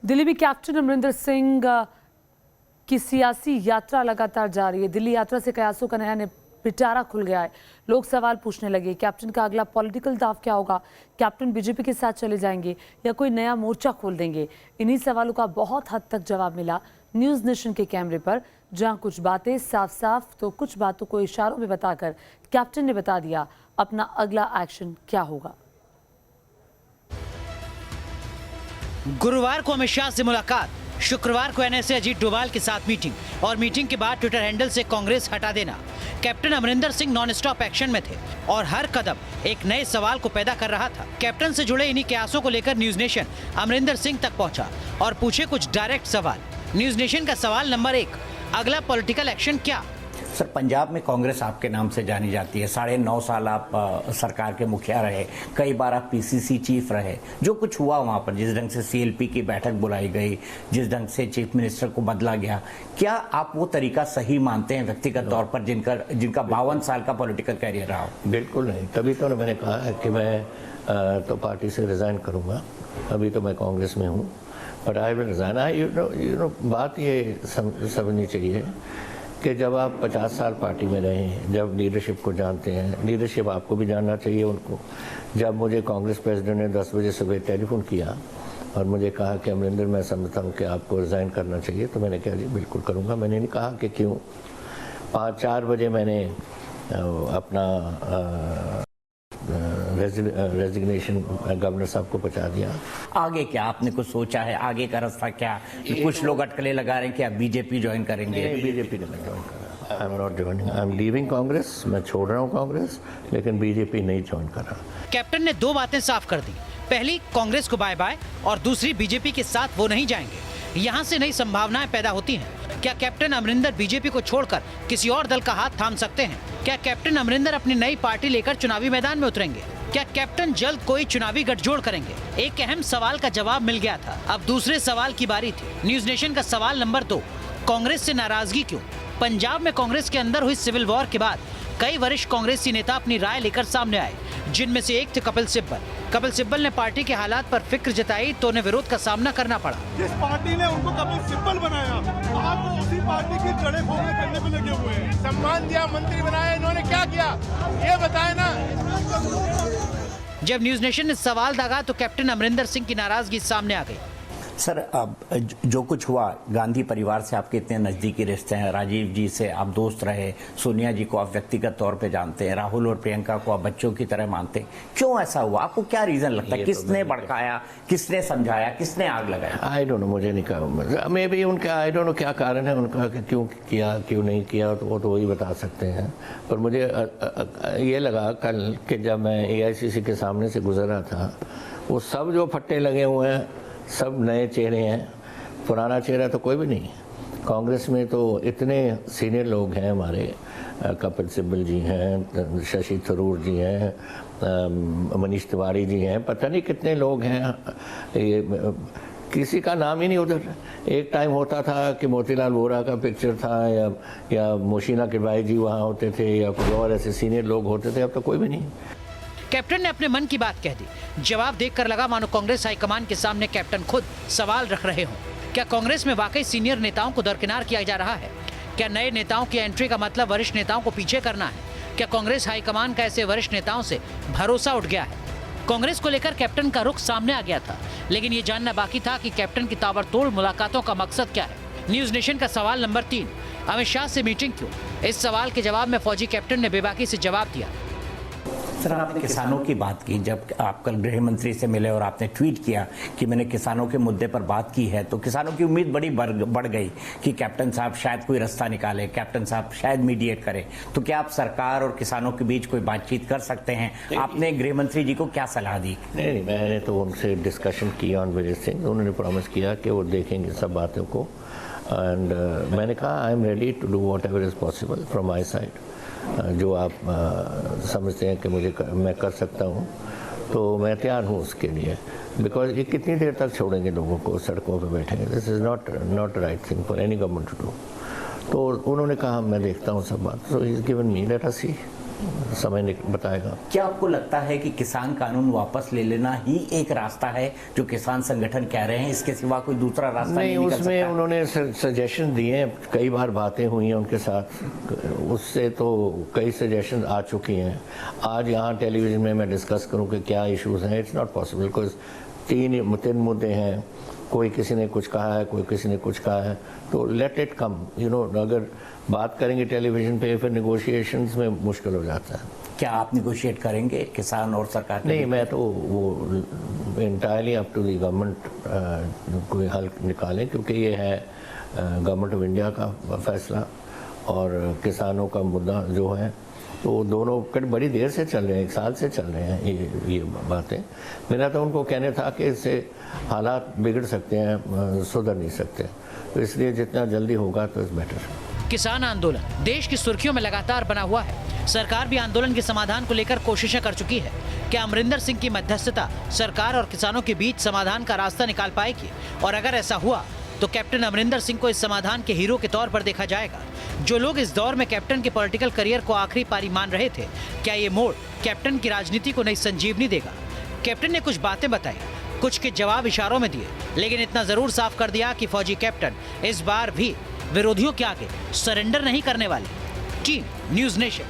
दिल्ली में कैप्टन अमरिंदर सिंह की सियासी यात्रा लगातार जारी है। दिल्ली यात्रा से कयासों का नया पिटारा खुल गया है। लोग सवाल पूछने लगे, कैप्टन का अगला पॉलिटिकल दाव क्या होगा? कैप्टन बीजेपी के साथ चले जाएंगे या कोई नया मोर्चा खोल देंगे? इन्हीं सवालों का बहुत हद तक जवाब मिला न्यूज नेशन के कैमरे पर, जहां कुछ बातें साफ साफ तो कुछ बातों को इशारों में बताकर कैप्टन ने बता दिया अपना अगला एक्शन क्या होगा। गुरुवार को अमित शाह से मुलाकात, शुक्रवार को एनएसए अजीत डोभाल के साथ मीटिंग और मीटिंग के बाद ट्विटर हैंडल से कांग्रेस हटा देना। Captain Amarinder Singh non stop action में थे और हर कदम एक नए सवाल को पैदा कर रहा था। कैप्टन से जुड़े इन्हीं कयासों को लेकर न्यूज नेशन अमरिंदर सिंह तक पहुंचा और पूछे कुछ डायरेक्ट सवाल। न्यूज नेशन का सवाल नंबर 1, अगला पॉलिटिकल एक्शन क्या? सर, पंजाब में कांग्रेस आपके नाम से जानी जाती है। 9.5 साल आप सरकार के मुखिया रहे, कई बार आप पीसीसी चीफ रहे। जो कुछ हुआ वहां पर, जिस ढंग से सीएलपी की बैठक बुलाई गई, जिस ढंग से चीफ मिनिस्टर को बदला गया, क्या आप वो तरीका सही मानते हैं व्यक्तिगत तौर पर जिनका 52 साल का पॉलिटिकल कैरियर रहा हो? बिल्कुल नहीं। तभी तो मैंने कहा है कि मैं तो पार्टी से रिजाइन करूंगा। अभी तो मैं कांग्रेस में हूँ, but I will resign. You know बात ये समझनी चाहिए कि जब आप 50 साल पार्टी में रहे हैं, जब लीडरशिप को जानते हैं, लीडरशिप आपको भी जानना चाहिए उनको। जब मुझे कांग्रेस प्रेसिडेंट ने 10 बजे सुबह टेलीफोन किया और मुझे कहा कि अमरिंदर, मैं समझता हूँ कि आपको रिज़ाइन करना चाहिए, तो मैंने कहा जी बिल्कुल करूँगा। मैंने नहीं कहा कि क्यों। 4 बजे मैंने अपना रेजिग्नेशन गवर्नर साहब को पहुंचा दिया। आगे क्या आपने कुछ सोचा है? आगे का रास्ता क्या? कुछ लोग अटकलें लगा रहे हैं कि आप बीजेपी ज्वाइन करेंगे। बीजेपी नहीं ज्वाइन कर रहा। I am not joining, I am leaving Congress. मैं छोड़ रहा हूँ कांग्रेस, लेकिन बीजेपी नहीं ज्वाइन कर रहा। कैप्टन ने 2 बातें साफ कर दी। पहली, कांग्रेस को बाय बाय, और दूसरी, बीजेपी के साथ वो नहीं जाएंगे। यहाँ से नई संभावनाएं पैदा होती हैं। क्या कैप्टन अमरिंदर बीजेपी को छोड़कर किसी और दल का हाथ थाम सकते हैं? क्या कैप्टन अमरिंदर अपनी नई पार्टी लेकर चुनावी मैदान में उतरेंगे? क्या कैप्टन जल्द कोई चुनावी गठजोड़ करेंगे? एक अहम सवाल का जवाब मिल गया था, अब दूसरे सवाल की बारी थी। न्यूज नेशन का सवाल नंबर 2, कांग्रेस से नाराजगी क्यों? पंजाब में कांग्रेस के अंदर हुई सिविल वॉर के बाद कई वरिष्ठ कांग्रेसी नेता अपनी राय लेकर सामने आए, जिनमें से एक थे कपिल सिब्बल। कपिल सिब्बल ने पार्टी के हालात पर फिक्र जताई तो उन्हें विरोध का सामना करना पड़ा। जिस पार्टी ने उनको कपिल सिब्बल बनाया, आज वो उसी पार्टी की जड़ें खोखले करने में लगे हुए हैं। सम्मान दिया, मंत्री बनाया, इन्होंने क्या किया ये बताए ना। जब न्यूज नेशन ने सवाल दागा तो कैप्टन अमरिंदर सिंह की नाराजगी सामने आ गई। सर, अब जो कुछ हुआ, गांधी परिवार से आपके इतने नजदीकी रिश्ते हैं, राजीव जी से आप दोस्त रहे, सोनिया जी को आप व्यक्तिगत तौर पे जानते हैं, राहुल और प्रियंका को आप बच्चों की तरह मानते हैं, क्यों ऐसा हुआ? आपको क्या रीजन लगता है? किसने भड़काया, किसने समझाया, किसने आग लगाया? आई डोंट नो, मुझे नहीं कहा। मे बी उनका, आई डोंट नो क्या कारण है उनका कि क्यों किया क्यों नहीं किया, तो वो तो वही बता सकते हैं। पर मुझे ये लगा कल कि जब मैं AICC के सामने से गुजर रहा था, वो सब जो फट्टे लगे हुए हैं सब नए चेहरे हैं, पुराना चेहरा तो कोई भी नहीं। कांग्रेस में तो इतने सीनियर लोग हैं हमारे, कपिल सिब्बल जी हैं, शशि थरूर जी हैं, मनीष तिवारी जी हैं, पता नहीं कितने लोग हैं। ये किसी का नाम ही नहीं उधर। एक टाइम होता था कि मोतीलाल वोरा का पिक्चर था या मोशीना किरवाई जी वहाँ होते थे या कोई और ऐसे सीनियर लोग होते थे, अब तो कोई भी नहीं। कैप्टन ने अपने मन की बात कह दी। जवाब देखकर लगा मानो कांग्रेस हाईकमान के सामने कैप्टन खुद सवाल रख रहे हों। क्या कांग्रेस में वाकई सीनियर नेताओं को दरकिनार किया जा रहा है? क्या नए नेताओं की एंट्री का मतलब वरिष्ठ नेताओं को पीछे करना है? क्या कांग्रेस हाईकमान का ऐसे वरिष्ठ नेताओं से भरोसा उठ गया है? कांग्रेस को लेकर कैप्टन का रुख सामने आ गया था, लेकिन ये जानना बाकी था कि कैप्टन की ताबड़तोड़ मुलाकातों का मकसद क्या है। न्यूज नेशन का सवाल नंबर 3, अमित शाह से मीटिंग क्यों? इस सवाल के जवाब में फौजी कैप्टन ने बेबाकी से जवाब दिया। सर, आपने किसानों की बात की, जब आप कल गृह मंत्री से मिले और आपने ट्वीट किया कि मैंने किसानों के मुद्दे पर बात की है, तो किसानों की उम्मीद बड़ी बढ़ गई कि कैप्टन साहब शायद कोई रास्ता निकाले, कैप्टन साहब शायद मीडिएट करें। तो क्या आप सरकार और किसानों के बीच कोई बातचीत कर सकते हैं? आपने गृह मंत्री जी को क्या सलाह दी? नहीं, मैंने तो उनसे डिस्कशन किया ऑन वेरियस थिंग्स। उन्होंने प्रॉमिस किया कि वो देखेंगे सब बातों को, एंड मैंने कहा I am ready to do whatever is possible from my side. जो आप समझते हैं कि मैं कर सकता हूँ, तो मैं तैयार हूँ उसके लिए। बिकॉज ये कितनी देर तक छोड़ेंगे लोगों को सड़कों पे बैठेंगे? This is not right thing for any government to do. तो उन्होंने कहा मैं देखता हूँ सब बात। So he is given me, let us see. समय बताएगा। क्या आपको लगता है कि किसान कानून वापस ले लेना ही एक रास्ता है जो किसान संगठन कह रहे हैं, इसके सिवा कोई दूसरा रास्ता नहीं निकल उसमें सकता? उन्होंने सजेशन दिए हैं, कई बार बातें हुई हैं उनके साथ, उससे तो कई सजेशन आ चुकी हैं। आज यहाँ टेलीविज़न में मैं डिस्कस करूँ कि क्या इश्यूज़ हैं, इट्स नॉट पॉसिबल, बिकॉज तीन मुद्दे हैं, कोई किसी ने कुछ कहा है, कोई किसी ने कुछ कहा है, तो लेट इट कम, अगर बात करेंगे टेलीविज़न पे फिर नेगोशिएशंस में मुश्किल हो जाता है। क्या आप निगोशिएट करेंगे किसान और सरकार के नहीं, बीच? मैं तो वो entirely up to the government कोई हल निकालें, क्योंकि ये है गवर्नमेंट ऑफ इंडिया का फैसला और किसानों का मुद्दा जो है, तो दोनों बड़ी देर से चल रहे हैं, 1 साल से चल रहे हैं ये बातें। मेरा तो उनको कहने था कि इससे हालात बिगड़ सकते हैं, सुधर नहीं सकते, तो इसलिए जितना जल्दी होगा तो इट्स बेटर। किसान आंदोलन देश की सुर्खियों में लगातार बना हुआ है। सरकार भी आंदोलन के समाधान को लेकर कोशिशें कर चुकी है। क्या अमरिंदर सिंह की मध्यस्थता सरकार और किसानों के बीच समाधान का रास्ता निकाल पाएगी? और अगर ऐसा हुआ तो कैप्टन अमरिंदर सिंह को इस समाधान के हीरो के तौर पर देखा जाएगा। जो लोग इस दौर में कैप्टन के पॉलिटिकल करियर को आखिरी पारी मान रहे थे, क्या ये मोड़ कैप्टन की राजनीति को नई संजीवनी देगा? कैप्टन ने कुछ बातें बताई, कुछ के जवाब इशारों में दिए, लेकिन इतना जरूर साफ कर दिया कि फौजी कैप्टन इस बार भी विरोधियों के आगे सरेंडर नहीं करने वाले। Team news nation.